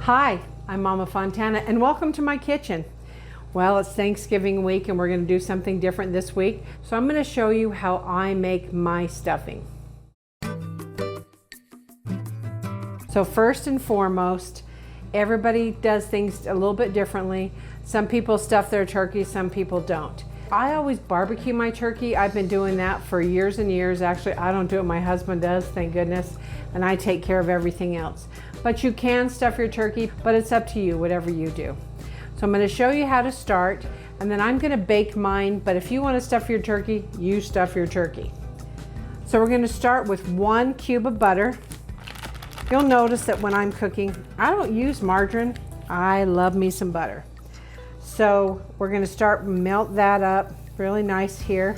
Hi, I'm Mama Fontana and welcome to my kitchen. Well, it's Thanksgiving week and we're going to do something different this week. So I'm going to show you how I make my stuffing. So first and foremost, everybody does things a little bit differently. Some people stuff their turkey, some people don't. I always barbecue my turkey. I've been doing that for years and years. Actually, I don't do it, my husband does, thank goodness, and I take care of everything else. But you can stuff your turkey, but it's up to you, whatever you do. So I'm going to show you how to start, and then I'm going to bake mine, but if you want to stuff your turkey, you stuff your turkey. So we're going to start with 1 cube of butter. You'll notice that when I'm cooking, I don't use margarine. I love me some butter. So we're going to start melt that up really nice here.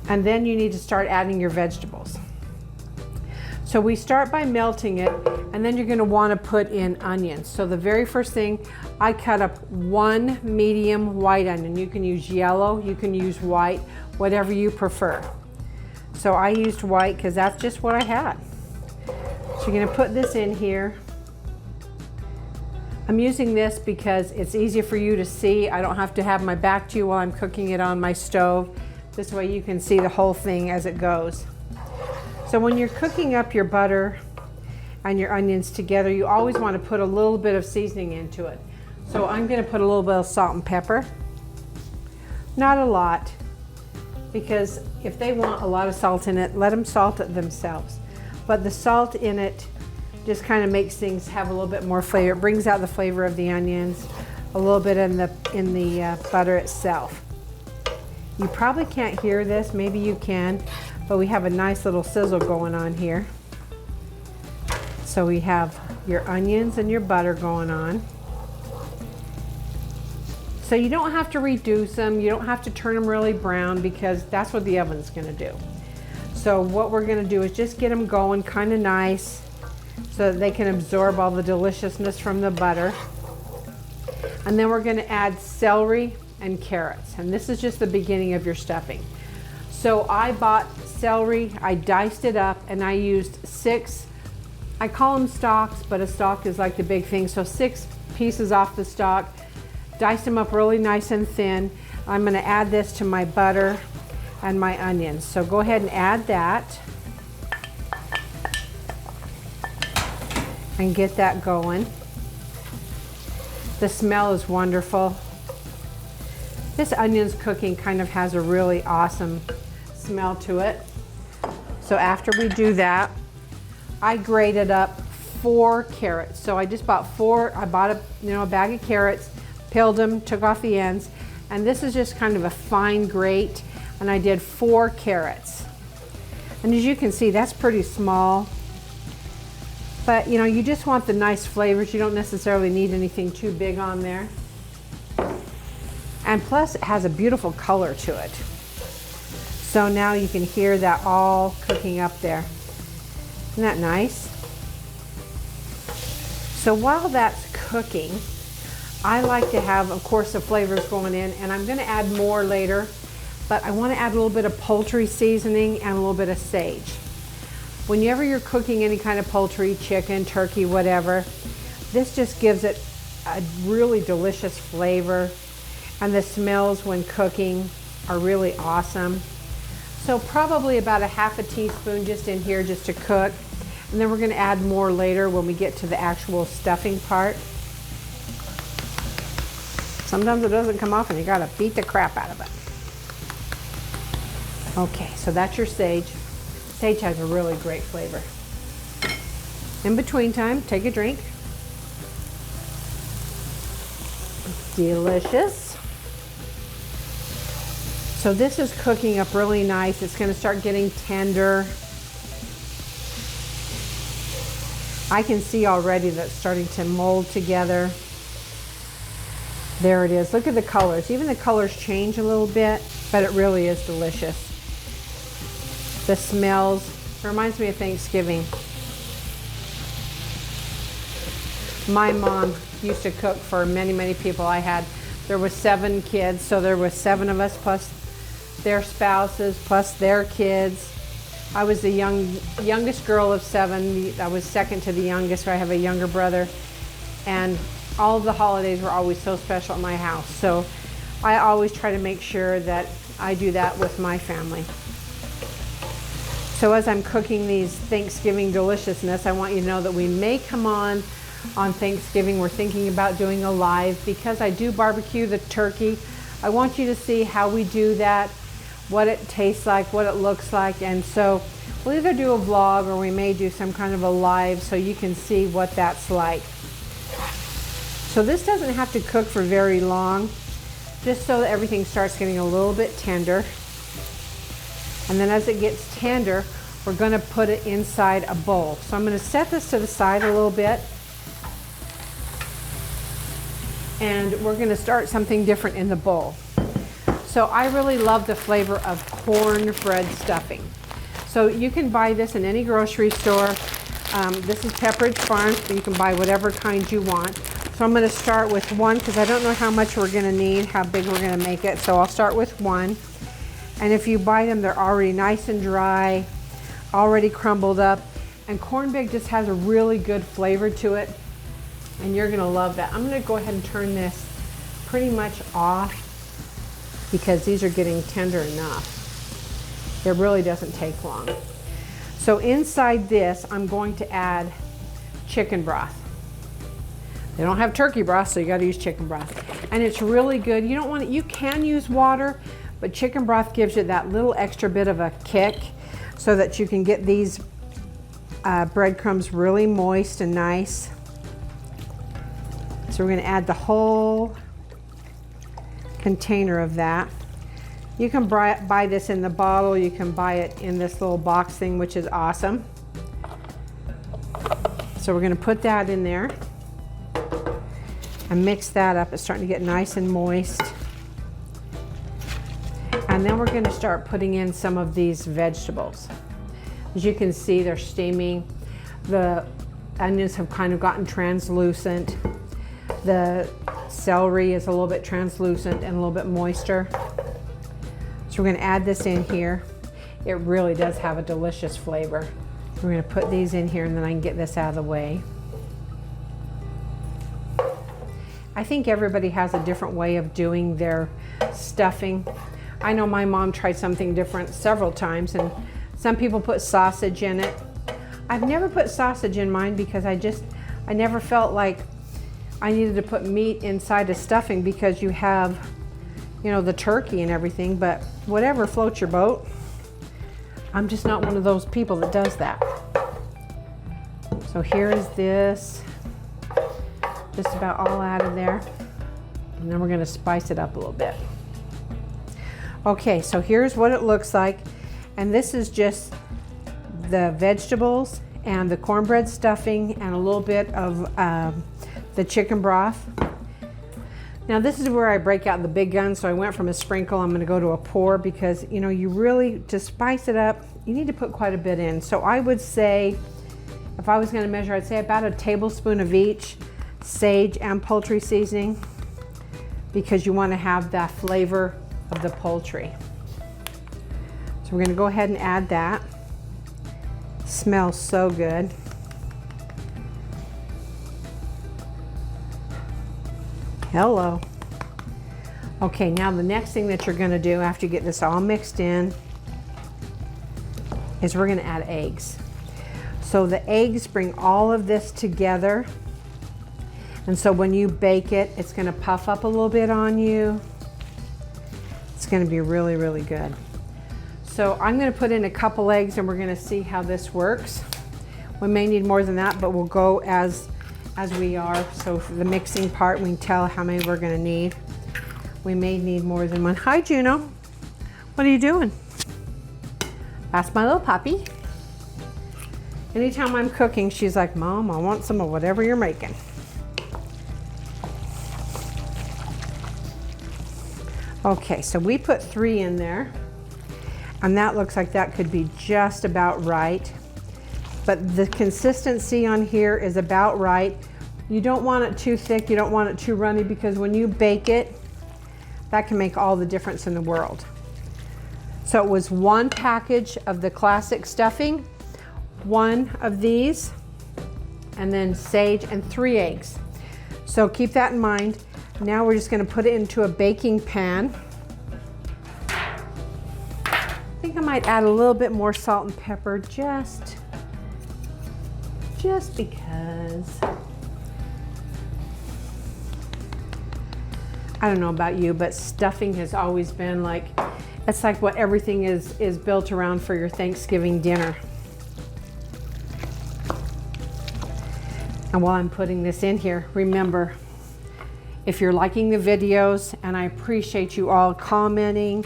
And then you need to start adding your vegetables. So we start by melting it, and then you're going to want to put in onions. So the very first thing, I cut up 1 medium white onion. You can use yellow, you can use white, whatever you prefer. So I used white because that's just what I had. So you're going to put this in here. I'm using this because it's easier for you to see. I don't have to have my back to you while I'm cooking it on my stove. This way you can see the whole thing as it goes. So when you're cooking up your butter and your onions together, you always want to put a little bit of seasoning into it. So I'm going to put a little bit of salt and pepper. Not a lot, because if they want a lot of salt in it, let them salt it themselves. But the salt in it just kind of makes things have a little bit more flavor. It brings out the flavor of the onions, a little bit in the butter itself. You probably can't hear this, maybe you can, but we have a nice little sizzle going on here. So we have your onions and your butter going on. So you don't have to reduce them, you don't have to turn them really brown, because that's what the oven's going to do. So what we're going to do is just get them going kind of nice so that they can absorb all the deliciousness from the butter. And then we're going to add celery and carrots, and this is just the beginning of your stuffing. So I bought celery, I diced it up, and I used 6, I call them stalks, but a stalk is like the big thing, so 6 pieces off the stalk. Diced them up really nice and thin. I'm going to add this to my butter and my onions. So go ahead and add that and get that going. The smell is wonderful. This onions cooking kind of has a really awesome smell to it. So after we do that, I grated up 4 carrots. So I just bought 4. I bought a bag of carrots, peeled them, took off the ends, and this is just kind of a fine grate, and I did 4 carrots. And as you can see, that's pretty small, but you just want the nice flavors. You don't necessarily need anything too big on there, and plus it has a beautiful color to it. So now you can hear that all cooking up there. Isn't that nice? So while that's cooking, I like to have, of course, the flavors going in, and I'm going to add more later, but I want to add a little bit of poultry seasoning and a little bit of sage. Whenever you're cooking any kind of poultry, chicken, turkey, whatever, this just gives it a really delicious flavor, and the smells when cooking are really awesome. So probably about a half a teaspoon just in here just to cook, and then we're going to add more later when we get to the actual stuffing part. Sometimes it doesn't come off and you gotta beat the crap out of it. Okay, so that's your sage. Sage has a really great flavor. In between time, take a drink. Delicious. So this is cooking up really nice. It's gonna start getting tender. I can see already that it's starting to mold together. There it is. Look at the colors. Even the colors change a little bit, but it really is delicious. The smells, it reminds me of Thanksgiving. My mom used to cook for many, many people. There were 7 kids, so there were 7 of us plus their spouses, plus their kids. I was the youngest girl of 7. I was second to the youngest, so I have a younger brother. And all of the holidays were always so special at my house. So I always try to make sure that I do that with my family. So as I'm cooking these Thanksgiving deliciousness, I want you to know that we may come on Thanksgiving. We're thinking about doing a live because I do barbecue the turkey. I want you to see how we do that, what it tastes like, what it looks like. And so we'll either do a vlog or we may do some kind of a live so you can see what that's like. So this doesn't have to cook for very long, just so that everything starts getting a little bit tender. And then as it gets tender, we're going to put it inside a bowl. So I'm going to set this to the side a little bit. And we're going to start something different in the bowl. So I really love the flavor of cornbread stuffing. So you can buy this in any grocery store. This is Pepperidge Farm, so you can buy whatever kind you want. So I'm going to start with one because I don't know how much we're going to need, how big we're going to make it. So I'll start with one. And if you buy them, they're already nice and dry, already crumbled up. And cornbread just has a really good flavor to it. And you're going to love that. I'm going to go ahead and turn this pretty much off because these are getting tender enough. It really doesn't take long. So inside this, I'm going to add chicken broth. They don't have turkey broth, so you got to use chicken broth. And it's really good. You don't want it, you can use water, but chicken broth gives you that little extra bit of a kick so that you can get these breadcrumbs really moist and nice. So we're going to add the whole container of that. You can buy this in the bottle, you can buy it in this little box thing, which is awesome. So we're going to put that in there and mix that up. It's starting to get nice and moist. And then we're going to start putting in some of these vegetables. As you can see, they're steaming. The onions have kind of gotten translucent. The celery is a little bit translucent and a little bit moister. So we're going to add this in here. It really does have a delicious flavor. We're going to put these in here and then I can get this out of the way. I think everybody has a different way of doing their stuffing. I know my mom tried something different several times, and some people put sausage in it. I've never put sausage in mine because I never felt like I needed to put meat inside a stuffing because you have, you know, the turkey and everything, but whatever floats your boat. I'm just not one of those people that does that. So here is this, just about all out of there. And then we're going to spice it up a little bit. Okay, so here's what it looks like. And this is just the vegetables and the cornbread stuffing and a little bit of the chicken broth. Now this is where I break out the big gun, so I went from a sprinkle, I'm gonna go to a pour because, you know, you really, to spice it up, you need to put quite a bit in. So I would say, if I was gonna measure, I'd say about a tablespoon of each, sage and poultry seasoning, because you wanna have that flavor of the poultry. So we're gonna go ahead and add that. Smells so good. Hello. Okay, now the next thing that you're gonna do after you get this all mixed in is we're gonna add eggs. So the eggs bring all of this together. And so when you bake it, it's gonna puff up a little bit on you. It's gonna be really, really good. So I'm gonna put in a couple eggs and we're gonna see how this works. We may need more than that, but we'll go as we are. So for the mixing part, we can tell how many we're gonna need. We may need more than one. Hi, Juno. What are you doing? That's my little puppy. Anytime I'm cooking, she's like, Mom, I want some of whatever you're making. Okay, so we put 3 in there, and that looks like that could be just about right. But the consistency on here is about right. You don't want it too thick, you don't want it too runny, because when you bake it, that can make all the difference in the world. So it was 1 package of the classic stuffing, 1 of these, and then sage and 3 eggs. So keep that in mind. Now we're just going to put it into a baking pan. I think I might add a little bit more salt and pepper just because. I don't know about you, but stuffing has always been like, it's like what everything is built around for your Thanksgiving dinner. And while I'm putting this in here, remember, if you're liking the videos, and I appreciate you all commenting,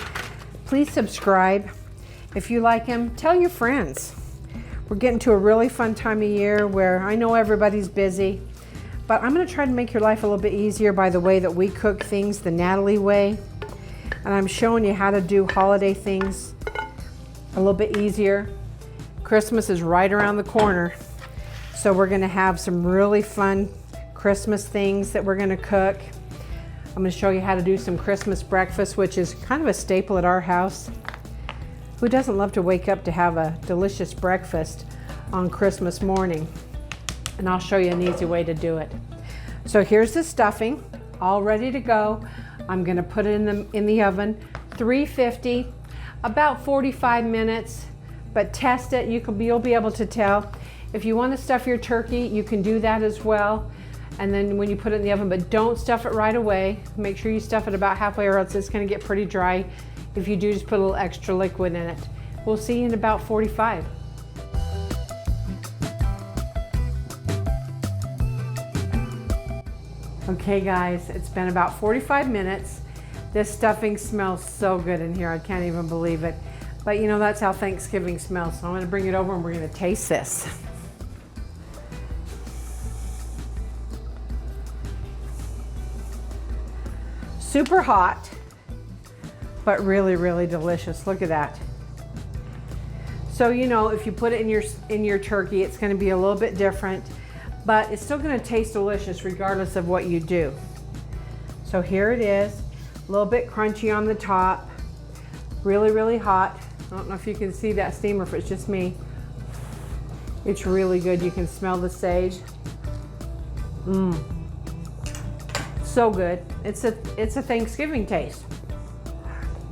please subscribe. If you like them, tell your friends. We're getting to a really fun time of year where I know everybody's busy, but I'm going to try to make your life a little bit easier by the way that we cook things the Natalie way. And I'm showing you how to do holiday things a little bit easier. Christmas is right around the corner, so we're going to have some really fun Christmas things that we're going to cook. I'm going to show you how to do some Christmas breakfast, which is kind of a staple at our house. Who doesn't love to wake up to have a delicious breakfast on Christmas morning? And I'll show you an easy way to do it. So here's the stuffing, all ready to go. I'm going to put it in the oven, 350, about 45 minutes, but test it. You'll be able to tell. If you want to stuff your turkey, you can do that as well. And then when you put it in the oven, but don't stuff it right away. Make sure you stuff it about halfway or else it's going to get pretty dry. If you do, just put a little extra liquid in it. We'll see you in about 45. Okay guys, it's been about 45 minutes. This stuffing smells so good in here, I can't even believe it. But you know, that's how Thanksgiving smells. So I'm gonna bring it over and we're gonna taste this. Super hot, but really, really delicious. Look at that. So you know, if you put it in your turkey, it's gonna be a little bit different, but it's still gonna taste delicious regardless of what you do. So here it is, a little bit crunchy on the top, really, really hot. I don't know if you can see that steamer, if it's just me. It's really good. You can smell the sage. So good. It's a Thanksgiving taste.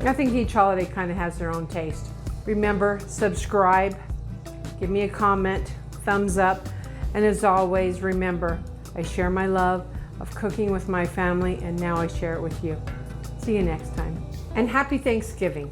I think each holiday kind of has their own taste. Remember, subscribe, give me a comment, thumbs up, and as always, remember, I share my love of cooking with my family, and now I share it with you. See you next time. And happy Thanksgiving.